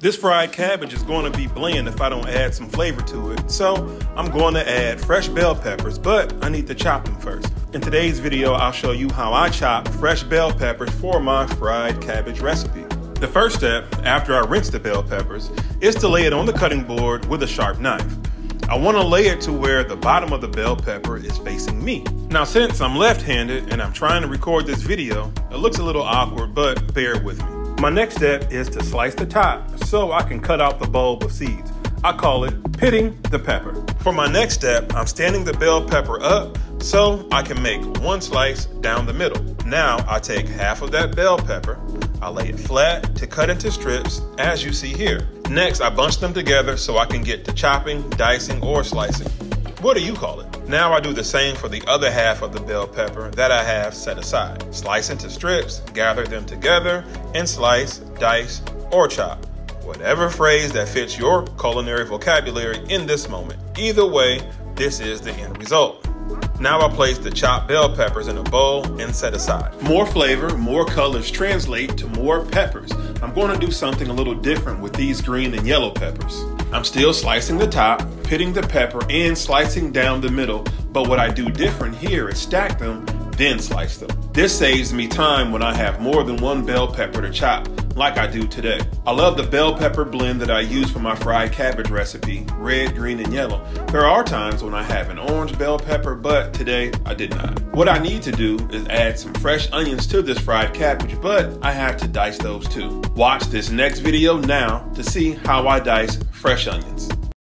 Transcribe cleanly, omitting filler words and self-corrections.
This fried cabbage is going to be bland if I don't add some flavor to it. So I'm going to add fresh bell peppers, but I need to chop them first. In today's video, I'll show you how I chop fresh bell peppers for my fried cabbage recipe. The first step, after I rinse the bell peppers, is to lay it on the cutting board with a sharp knife. I want to lay it to where the bottom of the bell pepper is facing me. Now, since I'm left-handed and I'm trying to record this video, it looks a little awkward, but bear with me. My next step is to slice the top so I can cut out the bulb of seeds. I call it pitting the pepper. For my next step, I'm standing the bell pepper up so I can make one slice down the middle. Now I take half of that bell pepper, I lay it flat to cut into strips as you see here. Next, I bunch them together so I can get to chopping, dicing, or slicing. What do you call it? Now I do the same for the other half of the bell pepper that I have set aside. Slice into strips, gather them together, and slice, dice, or chop. Whatever phrase that fits your culinary vocabulary in this moment. Either way, this is the end result. Now I place the chopped bell peppers in a bowl and set aside. More flavor, more colors translate to more peppers. I'm going to do something a little different with these green and yellow peppers. I'm still slicing the top, pitting the pepper, and slicing down the middle, but what I do different here is stack them, then slice them. This saves me time when I have more than one bell pepper to chop, like I do today. I love the bell pepper blend that I use for my fried cabbage recipe, red, green, and yellow. There are times when I have an orange bell pepper, but today I did not. What I need to do is add some fresh onions to this fried cabbage, but I have to dice those too. Watch this next video now to see how I dice fresh onions.